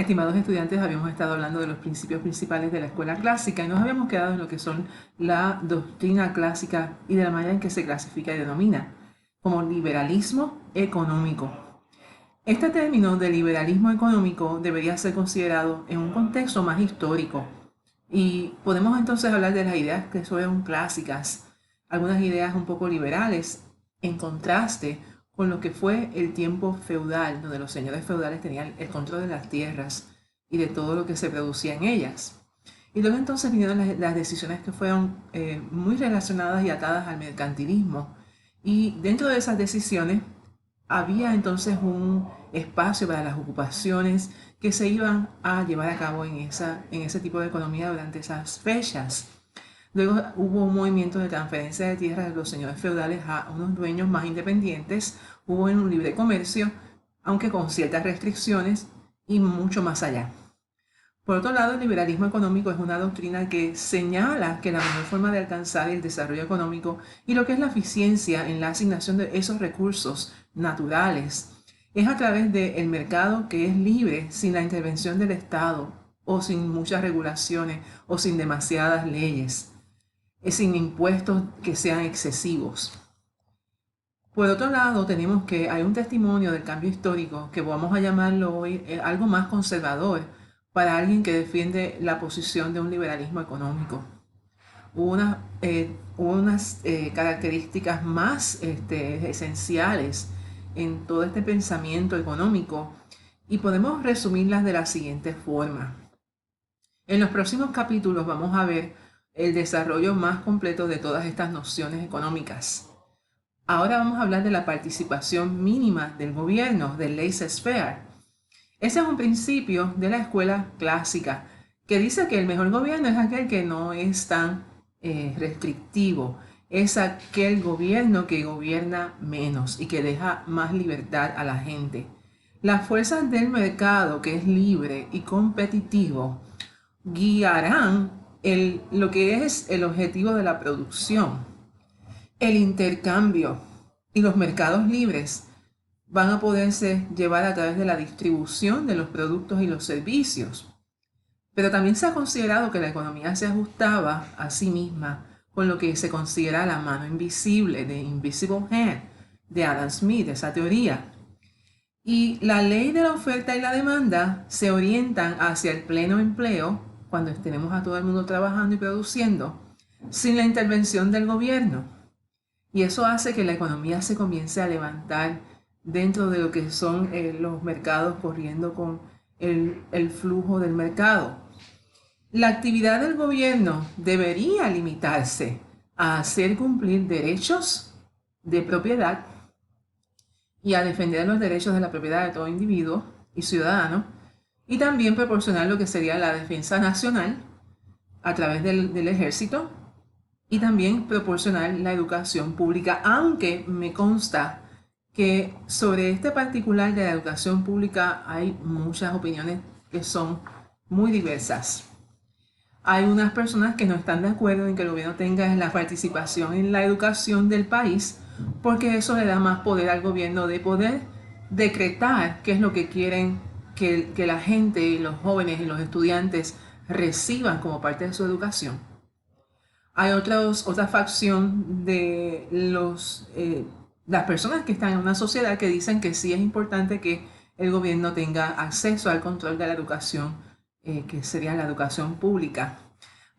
Estimados estudiantes, habíamos estado hablando de los principios principales de la escuela clásica y nos habíamos quedado en lo que son la doctrina clásica y de la manera en que se clasifica y denomina como liberalismo económico. Este término de liberalismo económico debería ser considerado en un contexto más histórico y podemos entonces hablar de las ideas que son clásicas, algunas ideas un poco liberales en contraste con lo que fue el tiempo feudal, donde los señores feudales tenían el control de las tierras y de todo lo que se producía en ellas. Y luego entonces vinieron las decisiones que fueron muy relacionadas y atadas al mercantilismo. Y dentro de esas decisiones había entonces un espacio para las ocupaciones que se iban a llevar a cabo en ese tipo de economía durante esas fechas. Luego hubo un movimiento de transferencia de tierras de los señores feudales a unos dueños más independientes, hubo un libre comercio, aunque con ciertas restricciones y mucho más allá. Por otro lado, el liberalismo económico es una doctrina que señala que la mejor forma de alcanzar el desarrollo económico y lo que es la eficiencia en la asignación de esos recursos naturales es a través del mercado que es libre sin la intervención del Estado o sin muchas regulaciones o sin demasiadas leyes, sin impuestos que sean excesivos. Por otro lado, tenemos que hay un testimonio del cambio histórico que vamos a llamarlo hoy algo más conservador para alguien que defiende la posición de un liberalismo económico. Hubo unas características más esenciales en todo este pensamiento económico y podemos resumirlas de la siguiente forma. En los próximos capítulos vamos a ver el desarrollo más completo de todas estas nociones económicas. Ahora vamos a hablar de la participación mínima del gobierno, del laissez-faire. Ese es un principio de la escuela clásica que dice que el mejor gobierno es aquel que no es tan restrictivo, es aquel gobierno que gobierna menos y que deja más libertad a la gente. Las fuerzas del mercado, que es libre y competitivo, guiarán lo que es el objetivo de la producción. El intercambio y los mercados libres van a poderse llevar a través de la distribución de los productos y los servicios. Pero también se ha considerado que la economía se ajustaba a sí misma con lo que se considera la mano invisible, de Invisible Hand, de Adam Smith, esa teoría. Y la ley de la oferta y la demanda se orientan hacia el pleno empleo, cuando tenemos a todo el mundo trabajando y produciendo, sin la intervención del gobierno. Y eso hace que la economía se comience a levantar dentro de lo que son los mercados corriendo con el flujo del mercado. La actividad del gobierno debería limitarse a hacer cumplir derechos de propiedad y a defender los derechos de la propiedad de todo individuo y ciudadano, y también proporcionar lo que sería la defensa nacional a través del ejército y también proporcionar la educación pública, aunque me consta que sobre este particular de la educación pública hay muchas opiniones que son muy diversas. Hay unas personas que no están de acuerdo en que el gobierno tenga la participación en la educación del país porque eso le da más poder al gobierno de poder decretar qué es lo que quieren que la gente y los jóvenes y los estudiantes reciban como parte de su educación. Hay otra facción de las personas que están en una sociedad que dicen que sí es importante que el gobierno tenga acceso al control de la educación, que sería la educación pública.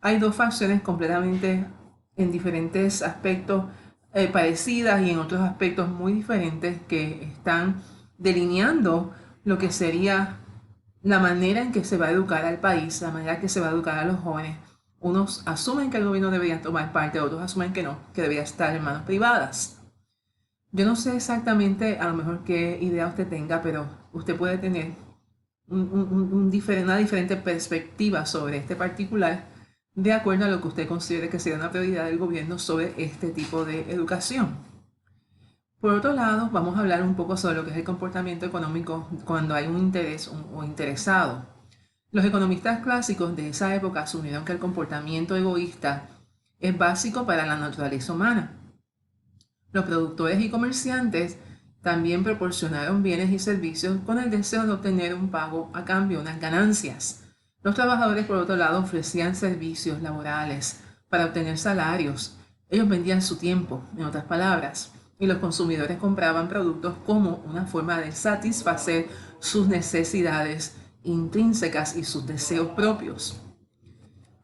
Hay dos facciones completamente en diferentes aspectos parecidas y en otros aspectos muy diferentes que están delineando lo que sería la manera en que se va a educar al país, la manera en que se va a educar a los jóvenes. Unos asumen que el gobierno debería tomar parte, otros asumen que no, que debería estar en manos privadas. Yo no sé exactamente a lo mejor qué idea usted tenga, pero usted puede tener una diferente perspectiva sobre este particular de acuerdo a lo que usted considere que sea una prioridad del gobierno sobre este tipo de educación. Por otro lado, vamos a hablar un poco sobre lo que es el comportamiento económico cuando hay un interés o interesado. Los economistas clásicos de esa época asumieron que el comportamiento egoísta es básico para la naturaleza humana. Los productores y comerciantes También proporcionaron bienes y servicios con el deseo de obtener un pago a cambio, unas ganancias. Los trabajadores, por otro lado, ofrecían servicios laborales para obtener salarios. Ellos vendían su tiempo, en otras palabras, y los consumidores compraban productos como una forma de satisfacer sus necesidades intrínsecas y sus deseos propios.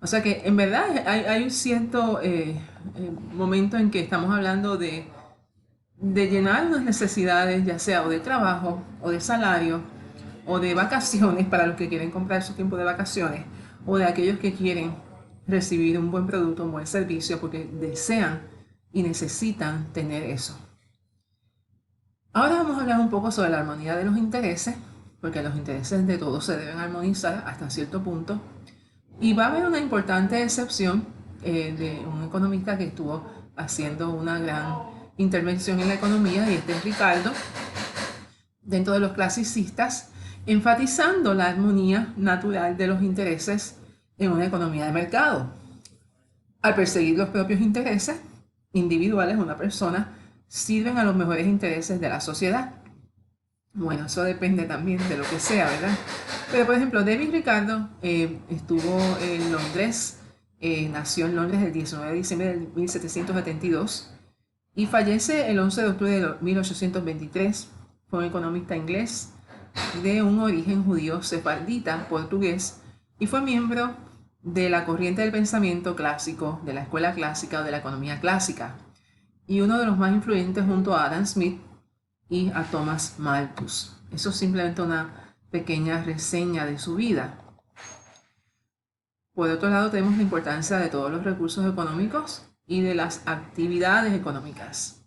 O sea que en verdad hay un cierto momento en que estamos hablando de llenar unas necesidades, ya sea o de trabajo, o de salario, o de vacaciones para los que quieren comprar su tiempo de vacaciones, o de aquellos que quieren recibir un buen producto, un buen servicio, porque desean y necesitan tener eso. Ahora vamos a hablar un poco sobre la armonía de los intereses, porque los intereses de todos se deben armonizar hasta cierto punto. Y va a haber una importante excepción de un economista que estuvo haciendo una gran intervención en la economía, y este es Ricardo, dentro de los clasicistas, enfatizando la armonía natural de los intereses en una economía de mercado. Al perseguir los propios intereses individuales de una persona, sirven a los mejores intereses de la sociedad. Bueno, eso depende también de lo que sea, ¿verdad? Pero, por ejemplo, David Ricardo estuvo en Londres, nació en Londres el 19 de diciembre de 1772 y fallece el 11 de octubre de 1823. Fue un economista inglés de un origen judío sefardita portugués y fue miembro de la corriente del pensamiento clásico, de la escuela clásica o de la economía clásica, y uno de los más influyentes junto a Adam Smith y a Thomas Malthus. Eso es simplemente una pequeña reseña de su vida. Por otro lado, tenemos la importancia de todos los recursos económicos y de las actividades económicas.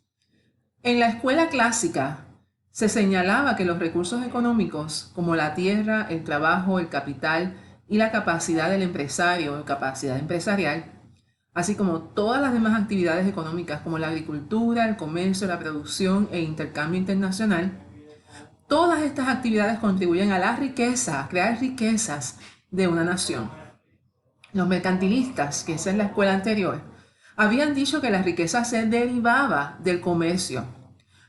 En la escuela clásica se señalaba que los recursos económicos, como la tierra, el trabajo, el capital y la capacidad del empresario o capacidad empresarial, así como todas las demás actividades económicas como la agricultura, el comercio, la producción e intercambio internacional, todas estas actividades contribuyen a la riqueza, a crear riquezas de una nación. Los mercantilistas, que esa es la escuela anterior, habían dicho que la riqueza se derivaba del comercio.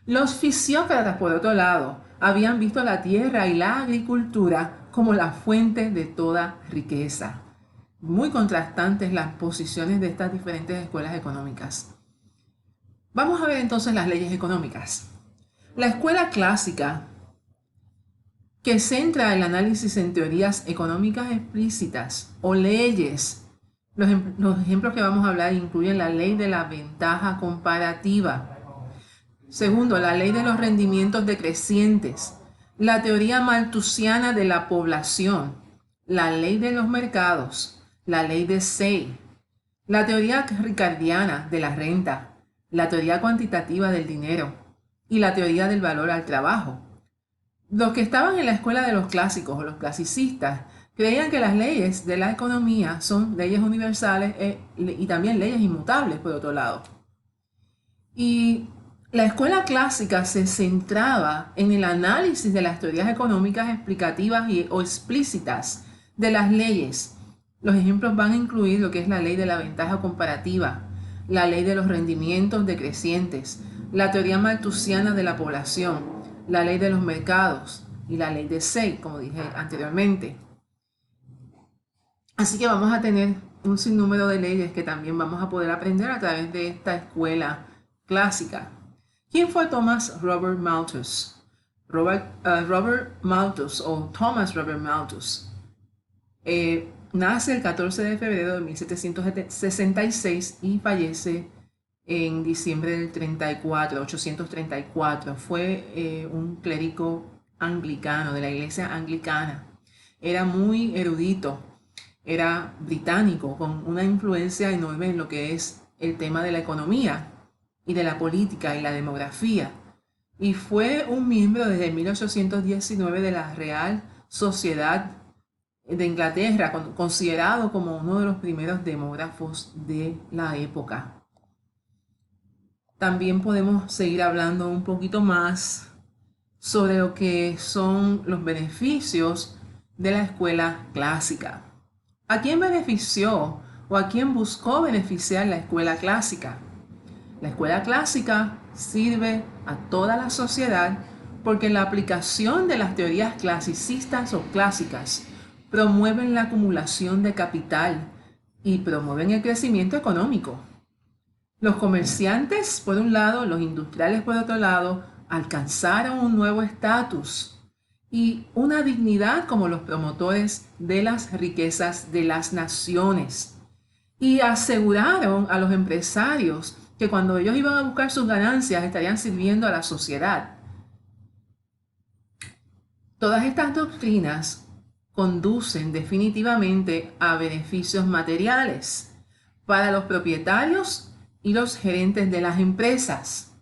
Los fisiócratas, por otro lado, habían visto la tierra y la agricultura como la fuente de toda riqueza. Muy contrastantes las posiciones de estas diferentes escuelas económicas. Vamos a ver entonces las leyes económicas. La escuela clásica, que centra el análisis en teorías económicas explícitas o leyes. Los ejemplos que vamos a hablar incluyen la ley de la ventaja comparativa. Segundo, la ley de los rendimientos decrecientes, la teoría malthusiana de la población, la ley de los mercados, la ley de Say, la teoría ricardiana de la renta, la teoría cuantitativa del dinero y la teoría del valor al trabajo. Los que estaban en la escuela de los clásicos o los clasicistas creían que las leyes de la economía son leyes universales y también leyes inmutables, por otro lado. Y la escuela clásica se centraba en el análisis de las teorías económicas explicativas o explícitas de las leyes. Los ejemplos van a incluir lo que es la ley de la ventaja comparativa, la ley de los rendimientos decrecientes, la teoría malthusiana de la población, la ley de los mercados y la ley de Say, como dije anteriormente. Así que vamos a tener un sinnúmero de leyes que también vamos a poder aprender a través de esta escuela clásica. ¿Quién fue Thomas Robert Malthus? Robert Malthus o Thomas Robert Malthus nace el 14 de febrero de 1766 y fallece en diciembre del 834. Fue un clérigo anglicano de la iglesia anglicana. Era muy erudito, era británico, con una influencia enorme en lo que es el tema de la economía y de la política y la demografía. Y fue un miembro desde 1819 de la Real Sociedad de Inglaterra, considerado como uno de los primeros demógrafos de la época. También podemos seguir hablando un poquito más sobre lo que son los beneficios de la escuela clásica. ¿A quién benefició o a quién buscó beneficiar la escuela clásica? La escuela clásica sirve a toda la sociedad porque la aplicación de las teorías clasicistas o clásicas promueven la acumulación de capital y promueven el crecimiento económico. Los comerciantes, por un lado, los industriales, por otro lado, alcanzaron un nuevo estatus y una dignidad como los promotores de las riquezas de las naciones. Y aseguraron a los empresarios que cuando ellos iban a buscar sus ganancias estarían sirviendo a la sociedad. Todas estas doctrinas conducen definitivamente a beneficios materiales para los propietarios y los gerentes de las empresas,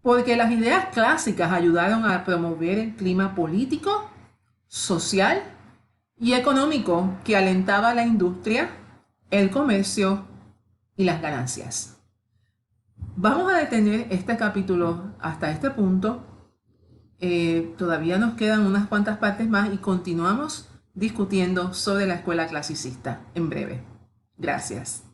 porque las ideas clásicas ayudaron a promover el clima político, social y económico que alentaba la industria, el comercio y las ganancias. Vamos a detener este capítulo hasta este punto. Todavía nos quedan unas cuantas partes más y continuamos discutiendo sobre la escuela clasicista en breve. Gracias.